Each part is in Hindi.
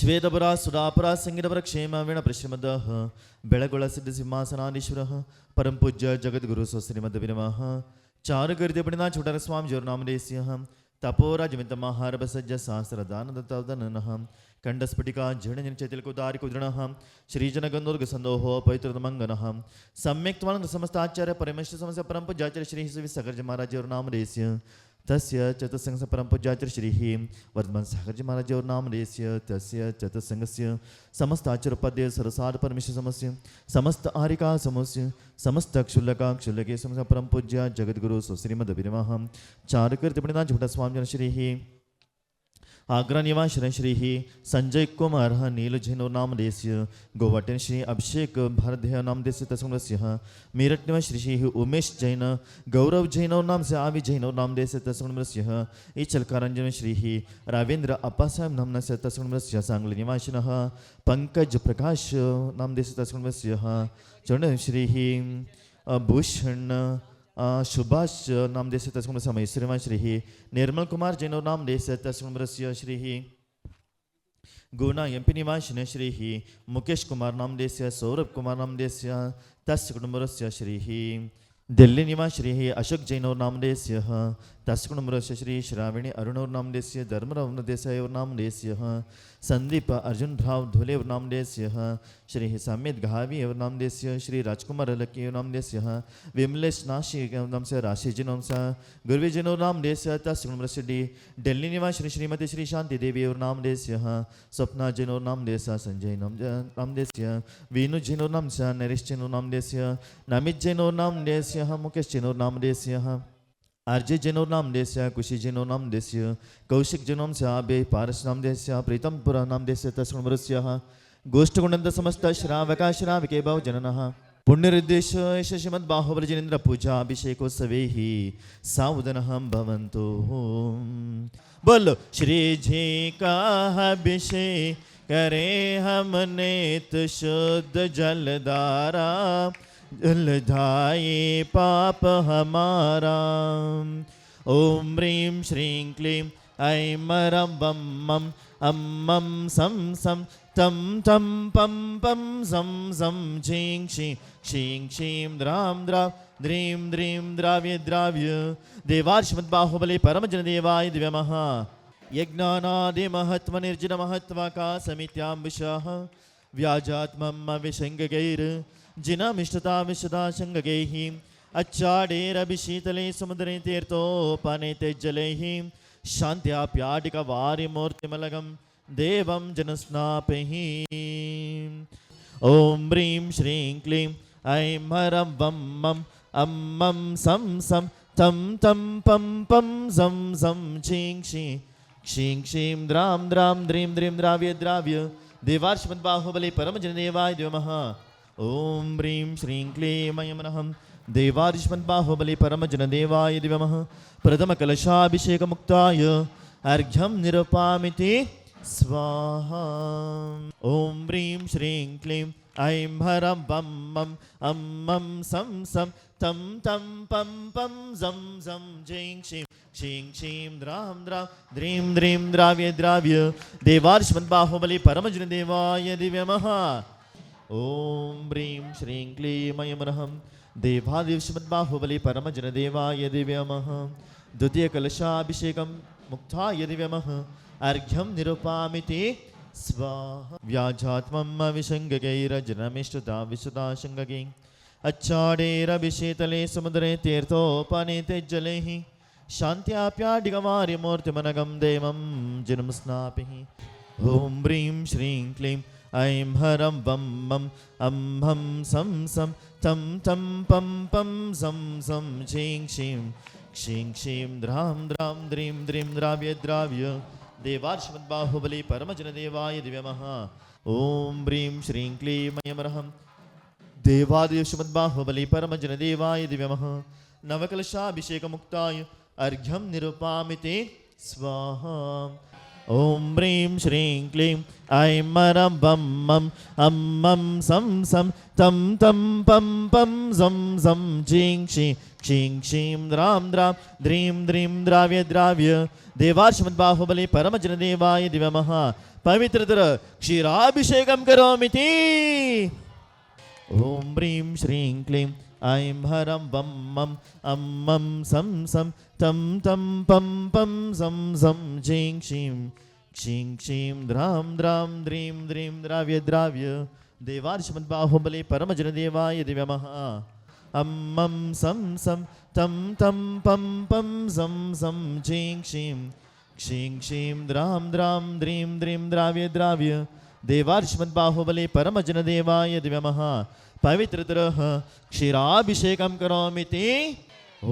ಶ್ವೇತಪುರ ಸುಧಾಪುರ ಸಂಗೀತಪುರ ಕ್ಷೇಮ ವೀಣ ಪ್ರಶ್ರಮದ ಬೆಳಗೊಳ ಸಿದ್ಧ ಸಿಂಹಾಸನಾಧೀಶ್ವರ ಪರಂ ಪೂಜ್ಯ ಜಗದ್ಗುರು ಸ್ವಶ್ರೀಮದ್ ವಿನಮಃ ಚಾರುಕರಿತ ಪಡಿನ ಚೋಟರ ಸ್ವಾಮಿ ಜೋರ್ನಾಮದೇಸ್ಯ ತಪೋರಾಜಮಿತ ಮಹಾರಭ ಸಜ್ಜ ಸಹಸ್ರದಾನದನಃ ಕಂಡಸ್ಫಟಿಕ ಜೀರ್ಣಜನ ಚೈತಲ್ಕೋದಾರಿಕುದೃಣಃ ಶ್ರೀಜನಗಂಧೋರ್ಗ ಸಂದೋಹೋ ಪವಿತ್ರದ ಮಂಗನಃ ಸಮ್ಯಕ್ತವಾನಂದ ಸಮಸ್ತಾಚಾರ್ಯ ಪರಮೇಶ್ವರ ಸಮಸ್ಯ ಪರಂ ಪೂಜ್ಯಾಚಾರ್ಯ ಶ್ರೀ ಸಗರ್ಜ ಮಹಾರಾಜ ನಾಮದೇಸ್ಯ तस्य चतुस्संघ परम पूज्याचार्य श्री वर्धमान सागरजी महाराज और नामदेस्य तस्य चतुस्संघस्य समस्त आचार्योपाध्याय सरसार परमेश्वर समस्य समस्त आरिका समस्य समस्त क्षुल्लका क्षुल्लके समस्त परम पूज्य जगद्गुरु सुश्रीमद विनमः चारुकीर्ति पंडित झूठा स्वामी श्री आग्रा निवास श्री संजय कुमार नील जैनो नामदेस्य गोवाटेन श्री अभिषेक भारदेह नामदेस्य तस्मस्य मेरठ निवास श्री उमेश जैन गौरव जैनो नाम से आवी जैनो नामदेस्य तस्मस्य इचलकारंजन श्री रावेंद्र अप्पासाहेब नामस्य तस्मस्य सांगली निवासिनः पंकज प्रकाश नामदेस्य तस्मस्य चरण श्री भूषण सुभाष नामदेस्य तस्मस्य मैसूर श्री निर्मल कुमार जैनो नामदेस्य तस्मस्य श्री गुना एमपी निवासिन श्री मुकेश कुमार नामदेस्य सौरभ कुमार नामदेस्य तस्य कुटुंबस्य श्री दिल्ली निवास श्री अशोक जैनो नामदेस्य तस्य कुटुंबस्य श्री श्रावणी अरुणोर नामदेस्य धर्मराव देसाई नामदेस्य संदीप अर्जुन राव धुले नामदेस्य श्री समेत घावी नामदेस्य श्री राजकुमार लकी नामदेस्य विमलेश नाशी नामस्य राशि नामसा गुरुवी जैनो नामदेस्य तस्य कुटुंबस्य दिल्ली निवास श्री श्रीमती श्री शांति देवी नामदेस्य स्वप्ना जैनो नामदेस्य संजय नामदेस्य वीनु जैनो नामस्य नरेश जैनो नामदेस्य नमित जैनो नामदेस्य मुकेश जैनो नामदेस्य आरजे जैनो नामदेस्य कुशी जैनो नामदेस्य कौशिक जैनो अभे पारस नामदेस्य प्रीतमपुर नामदेस्य तस्मस्य गोष्ठगुणंत समस्त श्रावका श्राविके बहुजनः पुण्यरुद्देश श्रीमद् बाहुबली जिनेन्द्र पूजा अभिषेकोत्सवे सावधानः भवन्तु। बोलो श्री जी का अभिषेक करे हमने तो शुद्ध जलधारा जलधाये पाप हमारा। ओम ह्रीं श्रीं क्लीं ऐं मरं वं मं अम्मं सं सं तं तं पं पं सं सं क्षीं क्षीं क्षीं क्षीं द्रां द्रां द्रीं द्रीं द्राव्य द्राव्य देवार्श्मद्बाहुबली परमजनदेवाय दिव्यमः यज्ञानादि महत्व निर्जन महत्वाका समित्याम्बिषः व्याजात्मम् अविशङ्गकैर् जिनमिष्टता विशदा शङ्गकैः अच्छाडेरभिशीतले समुद्रे तीर्थोपने तेज्जलैः शान्त्याप्याडिकवारिमूर्तिमलगं देवं जनस्नापैः। ॐ ह्रीं श्रीं क्लीं ऐं हरं वं मं अम्मं सं सं तं तं पं पं सं सं क्षीं क्षीं क्षीं क्षीं द्रां द्रां द्रीं द्रीं द्राव्य द्राव्य देवार्श्मद्बाहुबली परमजनदेवाय दिवमः। ओम ह्रीं श्रीं क्लीं ऐं मनहं देवार्श्मद्बाहुबली परमजनदेवाय दिवमः। प्रथमकलशाभिषेकमुक्ताय अर्घ्यं निरुपामिति स्वाहा। ओम ह्रीं श्रीं क्लीं ऐं हरं वं मं अम्मं सं सं तं तं पं पं सं सं क्षीं क्षीं क्षीं क्षीं द्रां द्रां द्रीं द्रीं द्राव्य द्राव्य देवार्श्मद्बाहुबली परमजनदेवाय दिव्यमः। ओम ह्रीं श्रीं क्लीं ऐं मनहं देवादिश्मद्बाहुबली परमजनदेवाय दिव्यमः। द्वितीय कलशाभिषेकं मुक्ताय दिव्यमः अर्घ्यं निरुपामिति स्वाहा। व्याजात्मम् अविशङ्गकैरजनमिष्टता विशुदा शङ्गकैः अच्छाडेरभिषेतले समुद्रे तीर्थोपने तेज्जलैः शान्त्याप्याडिकवारिमूर्तिमनगं देवं जनं स्नापिः। ॐ ह्रीं श्रीं क्लीं ऐं हरं वं मं अम्हं सं सं तं तं पं पं सं सं क्षीं क्षीं क्षीं क्षीं द्रां द्रां द्रीं द्रीं द्राव्य द्राव्य देवार्श्मद्बाहुबली परमजनदेवाय दिव्यमः। ॐ ह्रीं श्रीं क्लीं ऐं मनहं देवादिश्मद्बाहुबली परमजनदेवाय दिव्यमः। नवकलशाभिषेकमुक्ताय अर्घ्यं निरुपामिति स्वाहा। ओम ह्रीं श्रीं क्लीं ऐं मरं वं मं अम्मं सं सं तं तं पं पं सं सं क्षीं क्षीं क्षीं क्षीं द्रां द्रां द्रीं द्रीं द्राव्य द्राव्य देवार्श्मद्बाहुबली परमजनदेवाय दिव्यमः। पवित्रतर क्षीराभिषेकं करोमीति ओम ह्रीं श्रीं क्लीं ऐं हरं वं मं अं मं सं सं तं तं पं पं सं सं झीं क्षीं क्षीं क्षीं द्रां द्रां द्रीं द्रीं द्राव्य द्राव्य देवार्षमद्बाहुबले परमजनदेवाय दिव्यमः अं मं सं सं तं तं पं पं सं सं झीं क्षीं क्षीं क्षीं द्रां द्रां द्रीं द्रीं द्राव्य द्राव्य देवार्षमद्बाहुबले परमजनदेवाय दिव्यमः पवित्रतरः क्षीराभिषेकं करोमीति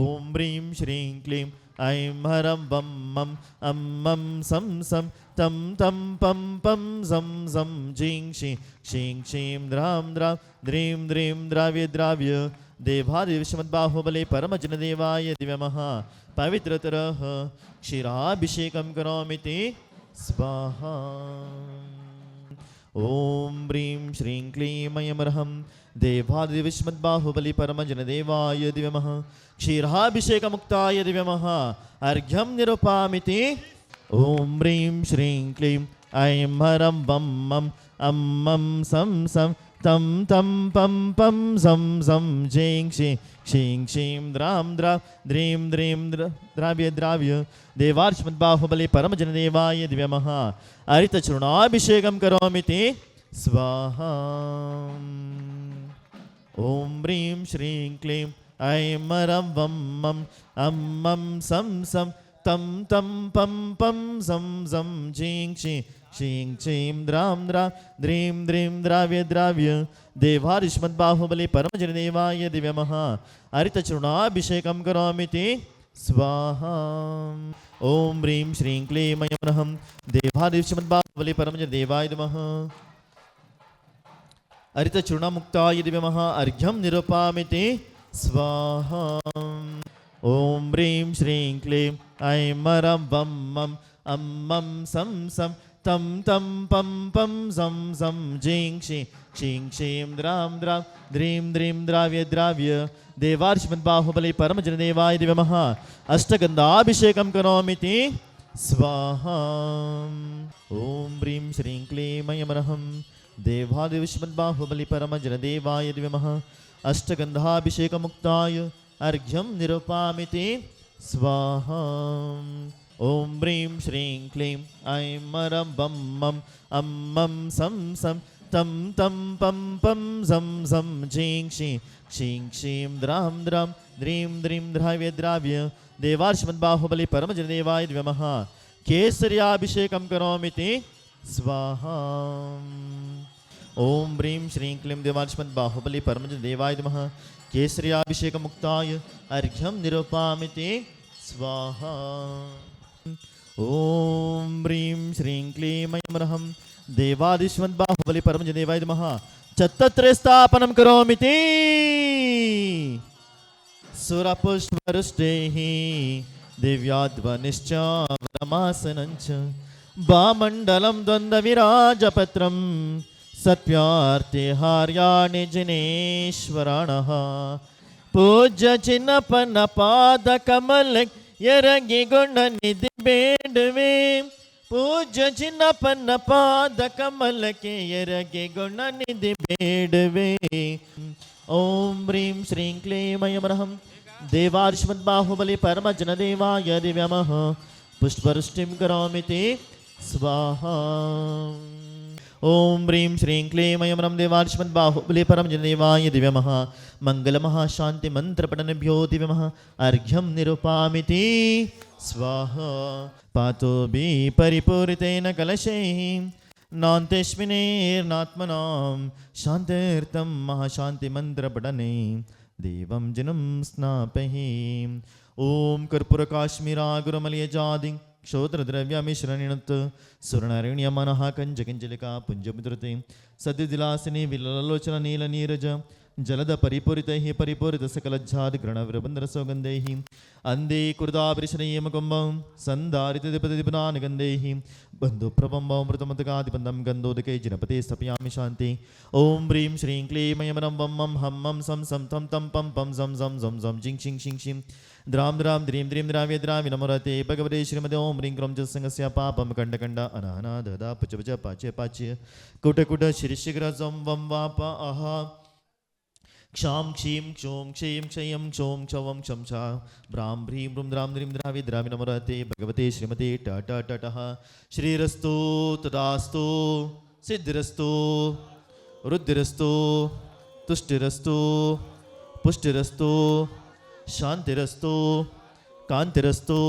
ओम ह्रीं श्रीं क्लीं ऐं हरं वं मं अं मं सं सं तं तं पं पं सं सं झीं क्षीं क्षीं क्षीं द्रां द्रां द्रीं द्रीं द्राव्य द्राव्य देवादिविषमद्बाहुबले परमजनदेवाय दिव्यमः पवित्रतरः क्षीराभिषेकं करोमीति स्वाहा ओम ह्रीं श्रीं क्लीं ऐं देवादिविषमद्बाहुबले परमजनदेवाय दिव्यमः क्षीराभिषेकमुक्ताय दिव्यमः अर्घ्यं निरूपयामीति ओम ह्रीं श्रीं क्लीं ऐं हरं वं मं अं मं सं सं तं तं पं पं सं सं झीं क्षीं क्षीं क्षीं द्रां द्रां द्रीं द्रीं द्राव्य द्राव्य देवार्षमद्बाहुबले परमजनदेवाय दिव्यमः हरितचूर्णाभिषेकं करोमीति स्वाहा ओम ह्रीं श्रीं क्लीं ऐं हरं वं मं अं मं सं सं तं तं पं पं सं सं झीं क्षीं क्षीं क्षीं द्रां द्रां द्रीं द्रीं द्राव्य द्राव्य देवार्षमद्बाहुबले परमजनदेवाय दिव्यमः हरितचूर्णाभिषेकं करोमीति स्वाहा ओम ह्रीं श्रीं क्लीं ऐं देवादिविषमद्बाहुबले परमजनदेवाय नमः हरितचूर्णमुक्ताय दिव्यमः अर्घ्यं निरूपयामीति स्वाहा ओम ह्रीं श्रीं क्लीं ऐं हरं वं मं अं मं सं सं तं तं पं पं सं सं झीं क्षीं क्षीं क्षीं द्रां द्रां द्रीं द्रीं द्राव्य द्राव्य देवार्षमद्बाहुबले परमजनदेवाय दिव्यमः अष्टगन्धाभिषेकं करोमीति स्वाहा ओम ह्रीं श्रीं क्लीं ऐं देवादिविषमद्बाहुबले परमजनदेवाय दिव्यमः अष्टगन्धाभिषेकमुक्ताय अर्घ्यं निरूपयामीति स्वाहा ओम ह्रीं श्रीं क्लीं ऐं हरं वं मं अं मं सं सं तं तं पं पं सं सं झीं क्षीं क्षीं क्षीं द्रां द्रां द्रीं द्रीं द्राव्य द्राव्य देवार्षमद्बाहुबले परमजनदेवाय दिव्यमः केसर्याभिषेकं करोमीति स्वाहा ओम ह्रीं श्रीं क्लीं देवार्षमद्बाहुबले परमजनदेवाय नमः केसर्याभिषेकमुक्ताय अर्घ्यं निरूपयामीति स्वाहा ओम ह्रीं श्रीं क्लीं ऐं देवादिविषमद्बाहुबले परमजनदेवाय नमः चत्तत्रस्थापनं करोमीति सुरपुष्पवृष्टेः दिव्याध्वनिश्च वरमासनञ्च वामण्डलं द्वन्द्वविराजपत्रं सत्यार्तिहार्याणि जिनेश्वराणः पूज्य चिन्नपन्नपादकमल ಎರಗಿ ಗುಣನಿಧಿ ಬೇಡುವೆ ಪೂಜ್ಯ ಚಿನ್ನಪ್ಪನ ಪಾದ ಕಮಲಕ್ಕೆ ಎರಗಿ ಗುಣನಿಧಿ ಬೇಡುವೆ ಓಂ ಹ್ರೀಂ ಶ್ರೀಂ ಕ್ಲೀಂ ಐಂ ನಮಃ ದೇವಾರ್ಷಮದ್ಬಾಹುಬಲಿ ಪರಮಜನದೇವಾಯ ದಿವ್ಯಮಃ ಪುಷ್ಪವೃಷ್ಟಿಂ ಕರೋಮಿತಿ ಸ್ವಾಹಾ ओम ह्रीं श्रीं क्लीं ऐं नमः देवार्षमद्बाहुबले परमजनदेवाय दिव्यमः मङ्गलमहाशान्ति मन्त्रपठनेभ्यो दिव्यमः अर्घ्यं निरूपयामीति स्वाहा पातोऽपि परिपूरितेन कलशैः नान्तेऽस्मिन्नेर्नात्मनां शान्त्यर्थं महाशान्तिमन्त्रपठने देवं जनं स्नापयि ओम कर्पूरकाश्मीरा गुरुमलयजादि क्षोत्रद्रव्यमिश्रणिणत् सुवर्णरण्यमनः कञ्जकिञ्जलिका पुञ्जमुद्रते सद्यदिलासिनी विललोचन नीलनीरज जलद परिपूरितैः परिपूरितसकलज्जादिग्रणविरबन्धरसौगन्धैः अन्धे कुर्दापरिशनयेमकुम्भं सन्धारितदिपदिपनानुगन्धैः बन्धुप्रबम्बमृतमतकादिबन्धं गन्धोदकै जनपते स्थापयामि शान्ति ॐ ह्रीं श्रीं क्लीं मयमनं वं मं हं मं सं सं तं तं पं पं झं झं झं झं जिं शिं शिं शिं द्रां द्रां द्रीं द्रीं द्राव्य द्रावि नमोरते भगवते श्रीमते ॐ ह्रीं क्रों च संगस्य पापं खण्ड अनाहना ददा पुच पुच पाच्य पाच्य कुट कुट शिरशिखर जं वं वाप अह क्षां क्षीं क्षों क्षीं क्षयं क्षों क्षवं क्षं च भ्रां भ्रीं ब्रूं द्रां द्रीं द्रावि द्रावि नमोरते भगवते श्रीमते ट ट ट टः श्रीरस्तु तदास्तु सिद्धिरस्तु रुद्धिरस्तु तुष्टिरस्तु पुष्टिरस्तु शांतिरस्तु कांतिरस्तु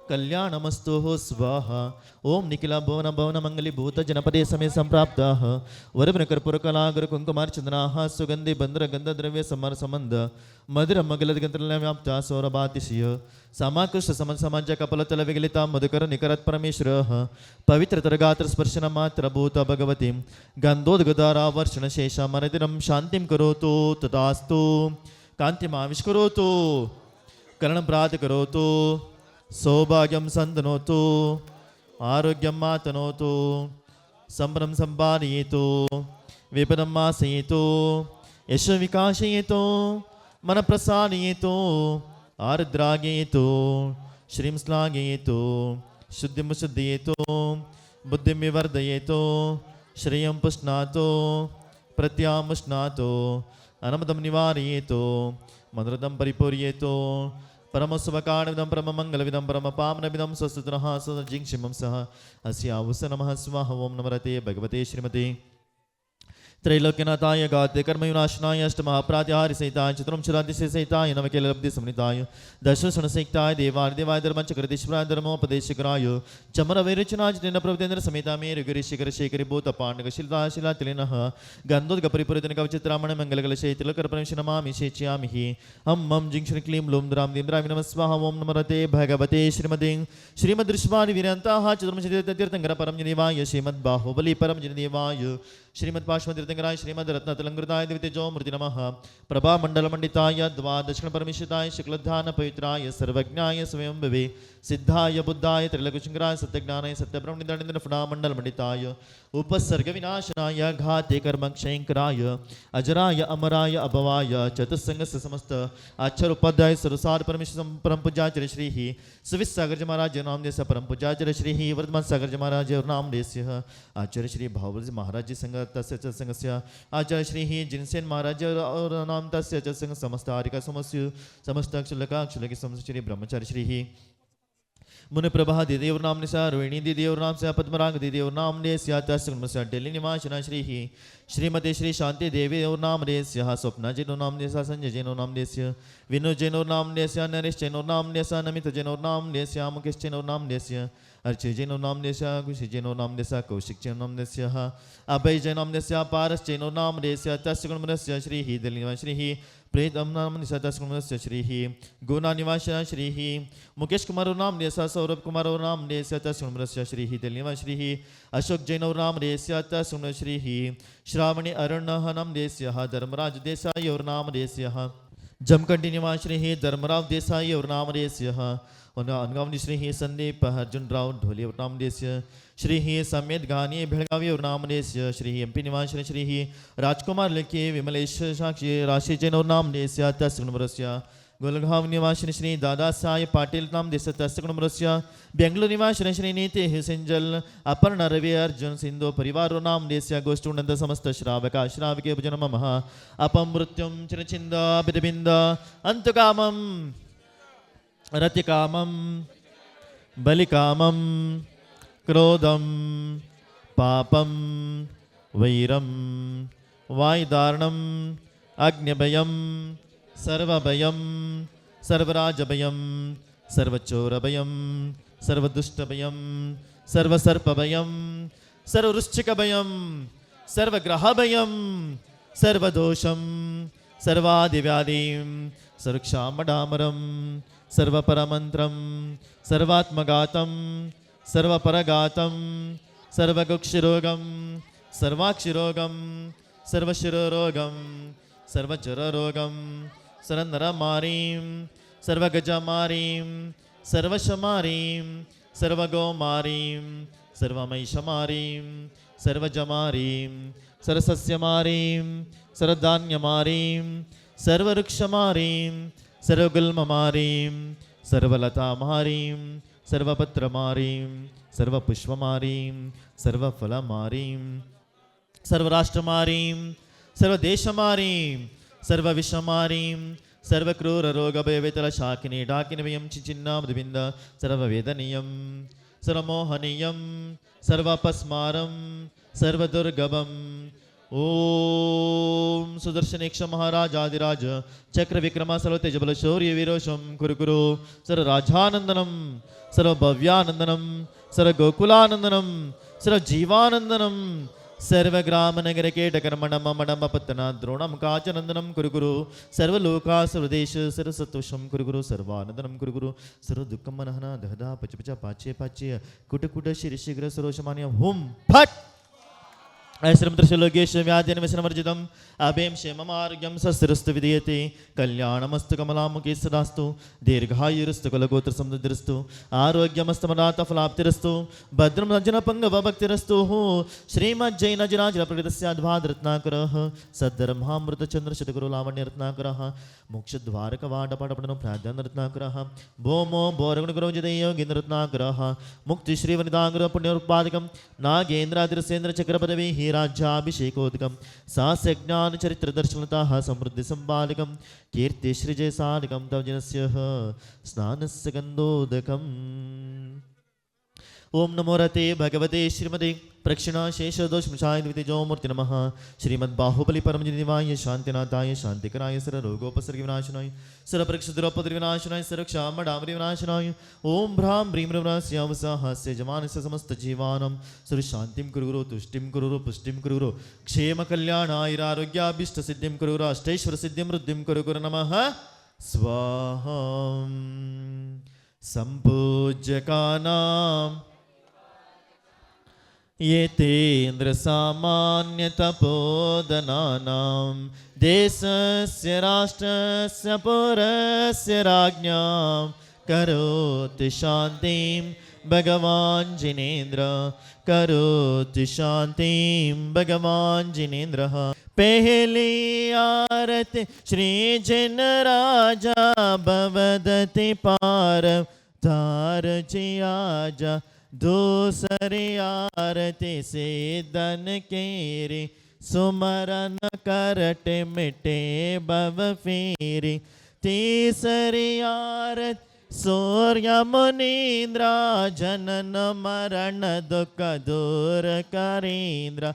कल्याणमस्तु स्वाहा ओम निखिला भवन भवन मंगली भूत जनपदे समय संप्राप्ताः वरवन कर्पूर कलागर कुंकुमार्चनाः सुगंधि बंद्र गंध द्रव्य समर संबंध मधुर मगलद गंत्रल्या व्याप्ता सौरभातिशय समाकृष्ट समन समाज कपलतल विगलिता मधुकर निकरत परमेश्वरः पवित्रतर गात्र स्पर्शन मात्र भूत भगवती गंधोद्गदारा वर्षण शेष मनदिनं शांतिं करोतु तथास्तु कांतिमाविष्करोतु करणप्रात करोतु सौभाग्यं सन्दनोतु आरोग्यं मातनोतु संभ्रम संपादयेतु विपदं मासयेतु यश विकासयेतु मन प्रसादयेतु आर्द्रागयेतु श्रीं श्लाघयेतु शुद्धिं शुद्धयेतु बुद्धिं विवर्धयेतु श्रेयं पुष्णातु प्रत्यामुष्णातु अनमदं निवारयेतु मनोरथं परिपूरयेतु परमस्वकाणविदं परममङ्गलविदं परमपावनविदं स्वस्तुतनः स्वजिङ्क्षिमं सह अस्यावस नमः स्वाहा ओं नमरते भगवते श्रीमते त्रैलोक्यनाथाय गाते कर्मविनाशनाय अष्टमहाप्रातिहार्य सहिताय चतुर्विंशतिशय सहिताय नवकेलब्धि समन्विताय दशसुनसहिताय देवाय देवाय धर्मचक्रधीश्वराय धर्मोपदेशकराय चमरवैरचनाय जितेन्द्र प्रभुतेन्द्र समेता मेरु गिरिशिखर शेखरि भूत पाण्डक शिलाय शिलातिलिनः गन्धोदक परिपूरितन कवचित्रामण मंगलकलशे तिलकर्पणेश नमामि शेच्यामि हम मम जिं श्री क्लीं लूं द्रां दीं द्रावि नमः स्वाहा ओं नमरते भगवते श्रीमते श्रीमदृष्वानि वीरन्ताः चतुर्विंशतितीर्थङ्कर परम जनेवाय श्रीमद्बाहुबली परम जनेवाय श्रीमद्पार्श्वतीर्थङ्कराय श्रीमद्रत्नतलङ्कृताय दिव्यतेजो मूर्ति नमः प्रभामण्डलमण्डिताय द्वादशकण परमेश्वराय शुक्लध्यान पवित्राय सर्वज्ञाय स्वयंभवे सिद्धाय बुद्धाय त्रिलोकशंकराय सत्यज्ञानाय सत्यब्रह्मनिधानेन्द्र फणामण्डलमण्डिताय उपसर्ग विनाशनाय घाते कर्मक्षयंकराय अजराय अमराय अभवाय चतुस्संगस्य समस्त आचार्य उपाध्याय सरसार परमेश्वर परम पूज्याचार्य श्री सुविसागर महाराज नाम देश परम पूज्याचार्य श्री वर्धमान सागर महाराज नाम देश आचार्य श्री भावजी महाराज संघ तस्य संघस्य आचार्य श्री जिनसेन महाराज और नाम तस्य संघ समस्त आरिका समस्य समस्त अक्षुलकी समस्त श्री ब्रह्मचार्य श्री मुनि प्रभा दिदेव नाम निशा रोहिणी दिदेव नाम से पद्मराग दिदेव नाम ने स्यात्या डेली निवासना श्री श्रीमती श्री शांति देवी और नाम देस्य स्वप्ना जैनो नाम देसा संजय जैनो नाम देस्य विनो जैनो नाम देस्य नरेश जैनो नाम देसा नमित जैनो नाम देस्य मुकेश जैनो नाम देस्य अर्चय जैनो नाम देस्य खुशी जैनो नाम देसा कौशिक जैनो नाम देस्य अभय जैनो नाम देस्य पारस जैनो नाम देस्य तस्य गुणमनस्य श्री दिल्ली श्री प्रेतम नाम निशातस्कुमस्य श्री गुना निवास श्री मुकेश कुमार नाम देसा सौरभ कुमार नाम देस्य तस्कुमस्य श्री दिल्ली श्री अशोक जैन नाम देस्य तस्कुम श्री श्रावणी अरुण नाम देस्य धर्मराज देसाई और नाम देस्य जमखंडी निवास श्री धर्मराव देसाई और नाम देस्य अनगावनी श्री संदीप अर्जुन राव ढोली और नाम देस्य श्री समेत गानी बेळगावी और नाम देस्य श्री एमपी निवास श्री राजकुमार लेखे विमलेश साक्षी राशि जैन और नाम देस्य तस्कुमस्य गोलगाव निवास श्री दादा साहेब पाटिल नाम देश तस्कुमस्य बेंगलुरु निवास श्री नीति हिसेंजल अपर्णा रवि अर्जुन सिंधु परिवार नाम देस्य गोष्ठुनंद समस्त श्रावक श्रावके भजन मम अपम मृत्युम चिरचिंद बिदबिंद अंतकामम रतिकामम बलिकामम क्रोधम पापम वैरम वायुदारणम अग्निभयम सर्वभयम सर्वराजभयम सर्वचोरभयम सर्वदुष्टभयम सर्वसर्पभयम सर्ववृश्चिकभयम सर्वग्रहभयम सर्वदोषम सर्वादिव्याधिं सर्वक्षामडामरं सर्वपरमन्त्रं सर्वात्मघातं सर्वपरघातं सर्वगुक्षिरोगं सर्वाक्षिरोगं सर्वशिरोरोगं सर्वजररोगं सर्वनरमारीं सर्वगजमारीं सर्वशमारीं सर्वगोमारीं सर्वमैषमारीं सर्वजमारीं सर्वसस्यमारीं सर्वधान्यमारीं सर्ववृक्षमारीं सर्वगुल्ममारीं सर्वलतामारीं सर्वपत्रमारीं सर्वपुष्पमारीं सर्वफलमारीं सर्वराष्ट्रमारीं सर्वदेशमारीं सर्वविषमारीं सर्वक्रूररोगभयवेतलशाकिनी डाकिनवयं चिचिन्नामधुबिन्द सर्ववेदनीयं सर्वमोहनीयं सर्वपस्मारं सर्वदुर्गभं ओम सुदर्शनेक्ष महाराजाधिराज चक्र विक्रम सर्वतेजबल शौर्य वीरोशम कुरुकुरु सर्वराजानंदनम सर्वभव्यानंदनम सर्वगोकुलानंदनम सर्वजीवानंदनम सर्वग्राम नगर केटकर्मणम मणम पत्तना द्रोणम काचनंदनम कुरुकुरु सर्वलोका सर्वदेश सर्वसत्वशम कुरुकुरु सर्वानंदनम कुरुकुरु सर्वदुःखम मनहना दहदा पचपच पाच्य पाच्य कुटकुट शिरशीघ्र सरोषमान्य हुम फट ऐश्वर्यमृतशलोकेश व्याधिन व्यसनवर्जितम् अभयं क्षेमम् आरोग्यं सस्थिरस्तु विधीयते कल्याणमस्तु कमलामुखे सदास्तु दीर्घायुरस्तु कुलगोत्रसमृद्धिरस्तु आरोग्यमस्तमदातफलाप्तिरस्तु भद्रं रञ्जनपङ्गवभक्तिरस्तु श्रीमज्जैनजराजलप्रकृतस्याद्भाद्रत्नाकरः सद्धर्मामृतचन्द्रशतगुरुलावण्यरत्नाकरः मोक्षद्वारकवाडपटपटनो प्राध्यानरत्नाकरः भौमो भोरगुणगुरोजदेयोगेन्द्ररत्नाकरः मुक्तिश्रीवनिताङ्गुरः पुण्योत्पादकं नागेन्द्रादिरसेन्द्रचक्रपदवी राज्याभिषेकोदकं सास्यज्ञानचरित्रदर्शनतः समृद्धिसम्पादकं कीर्तिश्रीजयसाधकं तव जनस्य स्नानस्य गन्धोदकम् ओम नमो रते भगवते श्रीमते प्रक्षिणा शेषदोषमशाय द्वितीजो मूर्ति नमः श्रीमद्बाहुबली परमजनिवाय शांतिनाथाय शांतिकराय सर्वरोगोपसर्ग विनाशनाय सर्वप्रक्षुद्रोपद्र विनाशनाय सर्वक्षामडामरि विनाशनाय ओम भ्रां ब्रीं ब्रह्मस्यावसाहस्य जमानस्य समस्त जीवानां सर्वशान्तिं कुरुरो तुष्टिं कुरुरो पुष्टिं कुरुरो क्षेम कल्याणाय आरोग्याभीष्ट सिद्धिं कुरुरो अष्टैश्वर सिद्धिं वृद्धिं कुरुरो नमः स्वाहा संपूज्यकानां ये तेन्द्र सामान्य तपोदनानां देशस्य राष्ट्रस्य पुरस्य राज्ञां करोति शान्तिं भगवान् जिनेन्द्र करोति शान्तिं भगवान् जिनेन्द्रः पहली आरती श्री जन राजा भवदति पार तार जी आजा दूसरी आरती से दन केरी सुमरन करट मिटे भव फेरी तीसरी आरती सूर्य मुनीन्द्र जनन मरण दुख दूर करेंद्र